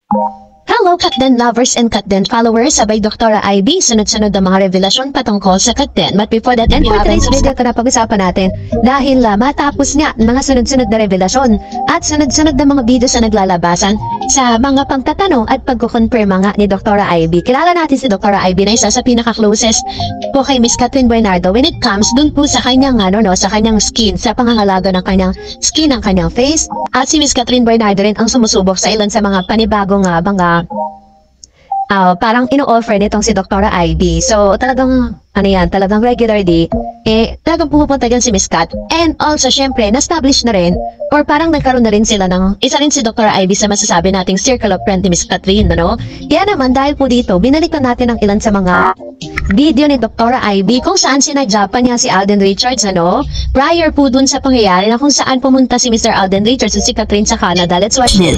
Hello, Katden lovers and Katden followers, sabay Doktora Ivy, sunod-sunod na mga revelasyon patungkol sa Katden. But before that, and for today's video, ito na pag-usapan natin dahil matapos nga mga sunod-sunod na revelasyon at sunod-sunod na mga video sa naglalabasan sa mga pagtatanong at pagkukonfirma nga ni Doktora Ivy. Kilala natin si Doktora Ivy na isa sa pinaka-closest po kay Miss Catherine Bernardo when it comes dun po sa kanyang sa kanyang skin, sa pangangalaga ng kanyang skin, ng kanyang face. At si Miss Catherine Bernardo rin ang sumusubok sa ilan sa mga panibagong mga parang ino-offer nitong si Doktora Ivy. So, talagang, talagang regularly, talagang pumupunta dyan si Miss Cat. And also, syempre, na-establish na rin, or parang nagkaroon na rin sila ng, isa rin si Doktora Ivy sa masasabi nating circle of friends ni Miss Catherine, Kaya naman, dahil po dito, binalikan natin ang ilan sa mga video ni Doktora Ivy kung saan sinadyapan niya si Alden Richards, prior po dun sa pangyayari na kung saan pumunta si Mr. Alden Richards at si Catherine sa Canada. Let's watch this.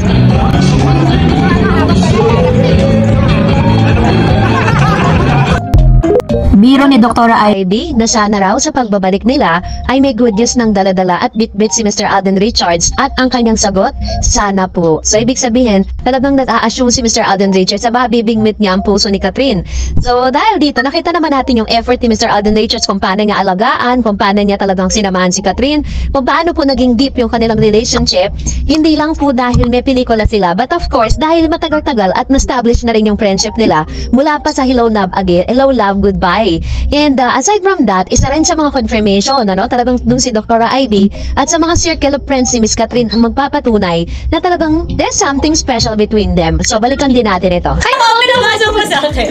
Biro ni Doktora Ivy na sana raw sa pagbabalik nila ay may good news ng daladala at bitbit si Mr. Alden Richards at ang kanyang sagot, sana po. So ibig sabihin, talagang nag-a-assume si Mr. Alden Richards sa mabibingwit niya ang puso ni Catherine. So dahil dito, nakita naman natin yung effort ni Mr. Alden Richards kung paano niya alagaan, kung paano niya talagang sinamahan si Catherine, kung paano po naging deep yung kanilang relationship. Hindi lang po dahil may pelikula sila, but of course, dahil matagal-tagal at na-establish na rin yung friendship nila mula pa sa Hello Love Again, Hello Love Goodbye. And aside from that, isa rin sa mga confirmation, talagang dun si Doktora Ivy at sa mga circle of friends ni Miss Catherine ang magpapatunay na talagang there's something special between them. So, balikan din natin ito. Ay, pinapasok mo sa akin.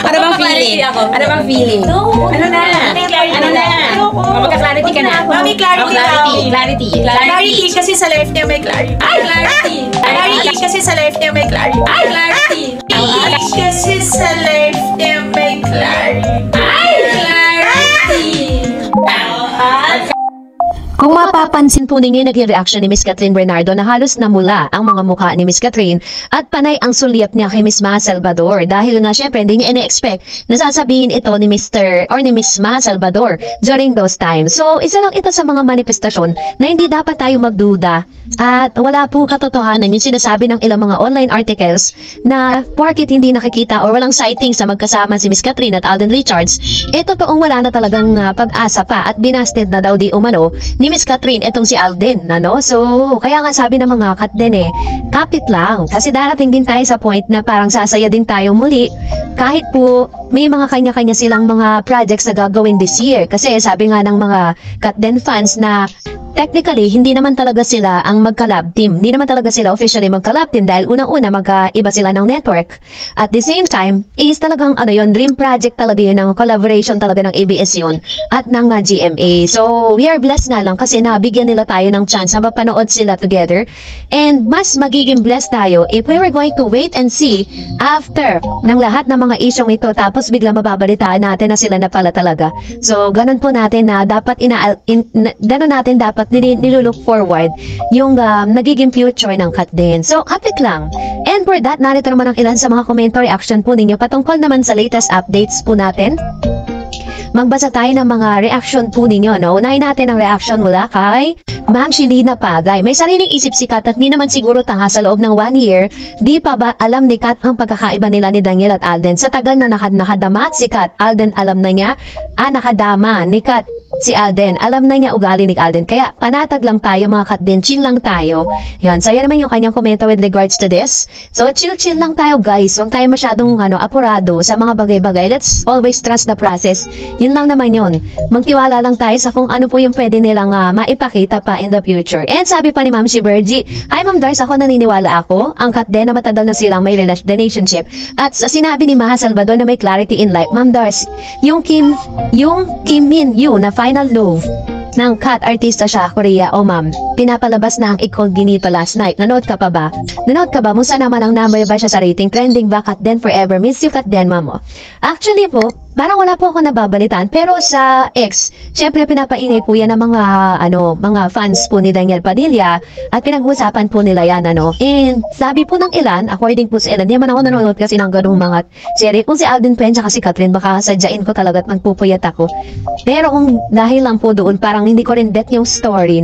Ano bang feeling? Ano bang feeling? No. Ano na? Ano na? Magka-clarity ka na. Mami, clarity Clarity kasi sa life niya may clarity. Ay, clarity. Clarity kasi sa life niya may clarity. Ay, clarity. Kasi sa life niya may clarity. Ay, clarity. Kung mapapansin po ninyo yung naging reaction ni Miss Catherine Bernardo na halos namula ang mga mukha ni Miss Catherine at panay ang sulyap niya kay Miss Ma Salvador dahil nga syempre hindi niya ina-expect na sasabihin ito ni Mr. or ni Miss Ma Salvador during those times. So isa lang ito sa mga manifestasyon na hindi dapat tayo magduda at wala po katotohanan yung sinasabi ng ilang mga online articles na porket hindi nakikita or walang sightings sa magkasama si Miss Catherine at Alden Richards, totoong wala na talagang pag-asa pa at binasted na daw di umano ni Miss Catherine itong si Alden, So, kaya nga sabi ng mga Katden kapit lang. Kasi darating din tayo sa point na parang sasaya din tayo muli kahit po may mga kanya-kanya silang mga projects na gagawin this year. Kasi sabi nga ng mga Katden fans na technically, hindi naman talaga sila ang magka-lab team. Hindi naman talaga sila officially magka-lab team dahil unang-una magkaiba sila ng network. At the same time, is talagang dream project talaga yun, ng collaboration talaga ng ABS yun at ng GMA. So, we are blessed nga lang kasi nabigyan nila tayo ng chance na mapanood sila together. And mas magiging blessed tayo if we were going to wait and see after ng lahat ng mga isyong ito tapos bigla mababalitaan natin na sila na pala talaga. So, ganun po natin na dapat dapat nilulook forward yung nagiging future ng Katden. So, kapit lang. And for that, narito naman ang ilan sa mga comment or reaction po ninyo patungkol naman sa latest updates po natin. Magbasa tayo ng mga reaction po ninyo, Unahin natin ang reaction mula kay Ma'am Shelina Pagay. May sariling isip si Kat at di naman siguro tanga sa loob ng 1 year. Di pa ba alam ni Kat ang pagkakaiba nila ni Daniel at Alden? Sa tagal na nakadama si Kat, Alden alam na niya. Nakadama ni Kat si Alden. Alam na niya ugali ni Alden. Kaya panatag lang tayo mga Katden. Chill lang tayo. Yan. So yan naman yung kanyang komento with regards to this. So chill lang tayo guys. Huwag tayo masyadong apurado sa mga bagay-bagay. Let's always trust the process. Yun lang naman yun. Magtiwala lang tayo sa kung ano po yung pwede nilang maipakita pa in the future. And sabi pa ni Ma'am si Bergie, hi Ma'am Dars, ako naniniwala ako. Ang Katden na matagal na silang may relationship. At sa sinabi ni Maha Salvador na may clarity in life, Ma'am Dars, yung Kim Min Yu na final love ng Kat, artista siya, Korea. O ma'am, pinapalabas na ang Incognito last night. Nanood ka pa ba? Nanood ka ba? Musta naman ang number ba siya sa rating? Trending ba Katden forever? Miss you Katden, ma'am. Actually po, parang wala po ako nababalitaan. Pero sa X, syempre pinapaingay po yan ng mga fans po ni Daniel Padilla at pinag-uusapan po nila yan, And sabi po ng ilan, according po sa ilan, hindi man ako nanonood kasi ng ganung mga serie. Kung si Alden Pen tsaka si Catherine, baka sadyain ko talaga at magpupuyat ako. Pero kung dahil lang po doon, parang hindi ko rin bet yung story,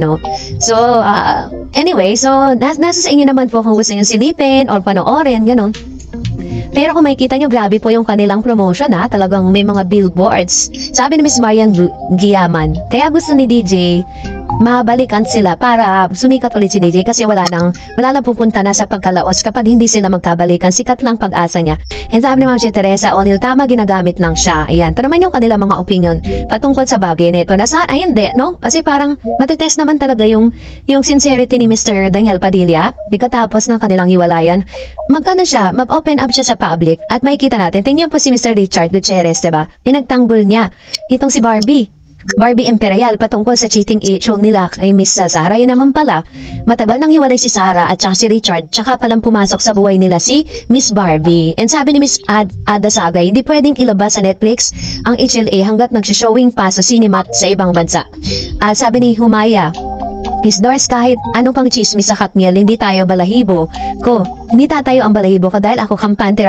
So, anyway, so nasa sa inyo naman po kung gusto nyo silipin or panoorin, ganon. Pero kung makikita nyo, grabe po yung kanilang promotion, talagang may mga billboards. Sabi ni Miss Marian Giaman, kaya gusto ni DJ mabalikan sila para sumikat ulit si DJ kasi wala nang pupunta na sa pagkalaos kapag hindi sila magkabalikan. Sikat lang pag-asa niya. And sabi ni Ma'am si Teresa O'Neill, tama, ginagamit lang siya. Ayan, pero naman yung kanilang mga opinion patungkol sa bagay nito. Ay, hindi, Kasi parang matitest naman talaga yung sincerity ni Mr. Daniel Padilla. Pagkatapos ng kanilang hiwalayan, mag-open up siya sa public at makikita natin. Tingnan po si Mr. Richard Gutierrez, diba? Pinagtanggol niya itong si Barbie Imperial patungkol sa cheating issue nila kay Miss Sara. Yun naman pala, matagal nang hiwalay si Sara at saka si Richard, tsaka palang pumasok sa buhay nila si Miss Barbie. And sabi ni Miss Ada Sagay, hindi pwedeng ilabas sa Netflix ang HLA hanggat nagsishowing pa sa cinema at sa ibang bansa. Sabi ni Humaya, Miss Doris, kahit ano pang chismis sa Katniel, hindi tayo balahibo hindi tatayo ang balahibo ko dahil ako kampante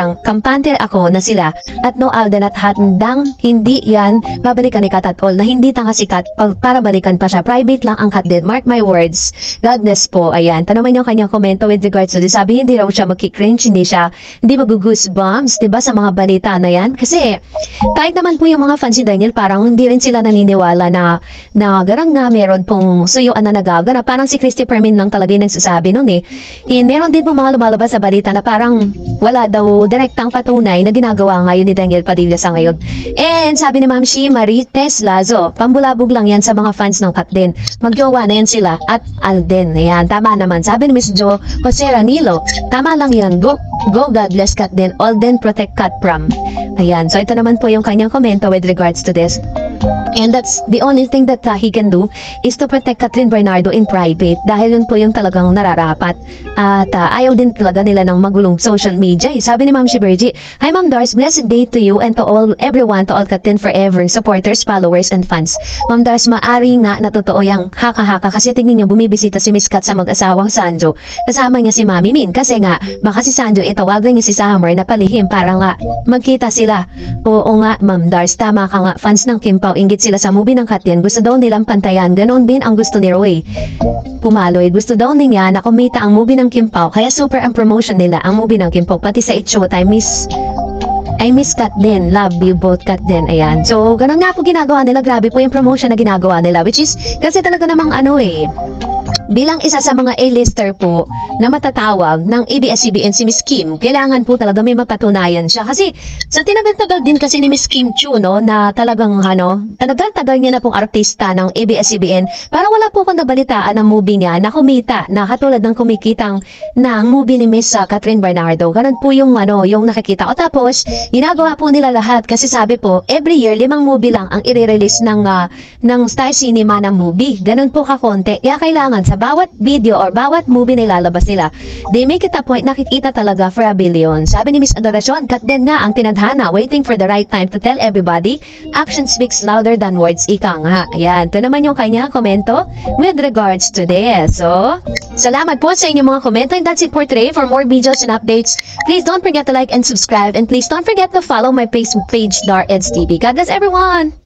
ako na sila at no Alden at handang hindi yan babalikan ni Kat at all na hindi tanga si Kat para balikan pa siya. Private lang ang Kat din. Mark my words. God bless po. Ayan. Tanong yung kanyang komento with regards to this. Sabi, hindi raw siya magkikringe, hindi mag-goosebumps, diba, sa mga balita na yan. Kasi, kahit naman po yung mga fans ni Daniel, parang hindi rin sila naniniwala na garang nga meron pong suyuan na nagagana. Parang si Christy Permin lang talaga yung nagsasabi nun. Meron din po mga lumalabas sa balita na parang wala daw direktang patunay na ginagawa ngayon ni Daniel Padilla sa ngayon. And sabi ni Ma'am Shi Marie Teslazo, pambulabog lang yan sa mga fans ng Kat din. Magjowa na yan sila at Alden. Ayan, tama naman. Sabi ni Miss Jo Jose Ranilo, tama lang yan. Go God bless Kat din. Alden protect Kat from. Ayan, so ito naman po yung kanyang komento with regards to this. And that's the only thing that he can do is to protect Catherine Bernardo in private dahil yun po yung talagang nararapat at ayaw din talaga nila ng magulong social media. Sabi ni Ma'am Shiberji, hi Ma'am Doris, blessed day to you and to everyone, to all Catherine forever supporters, followers, and fans. Ma'am Doris, maari nga na totoo yung haka-haka kasi tingin niyo bumibisita si Miss Kat sa mag-asawang Sanjo. Kasama niya si Mami Min kasi nga baka si Sanjo itawagan niya si Summer na palihim para nga magkita sila. Oo nga Ma'am Doris, tama ka nga, fans ng Kim Pao inggit sila sa movie ng Kat yan. Gusto daw nilang pantayan. Ganon din ang gusto ni Roy Pumaloy. Gusto daw niya na kumita ang movie ng Kim Pao. Kaya super ang promotion nila ang movie ng Kim Pao. Pati sa It's Showtime, I miss Kat din. Love you both Kat din. Ayan. So, ganun nga po ginagawa nila. Grabe po yung promotion na ginagawa nila. Which is, kasi talaga namang bilang isa sa mga A-lister po na matatawag ng ABS-CBN si Miss Kim, kailangan po talaga may mapatunayan siya. Kasi sa tinagal-tagal din kasi ni Miss Kim Chu, na talagang tagal-tagal niya na pong artista ng ABS-CBN, parang wala po akong nabalitaan ng movie niya na kumita, na katulad ng kumikitang ng movie ni Miss Catherine Bernardo. Ganun po yung yung nakikita. O tapos, ginagawa po nila lahat kasi sabi po, every year, 5 movie lang ang i-release ng Star Cinema ng movie. Ganun po kakonti. Kaya kailangan sa bawat video or bawat movie na ilalabas nila, they make it a point nakikita talaga for a billion. Sabi ni Miss Adoracion, Kat din nga ang tinadhana, waiting for the right time to tell everybody, action speaks louder than words. Ika nga. Ayan, ito naman yung kanya komento with regards to this. So, salamat po sa inyong mga komento and that's it for today. For more videos and updates, please don't forget to like and subscribe and please don't forget to follow my Facebook page, Dar Eds TV. God bless everyone!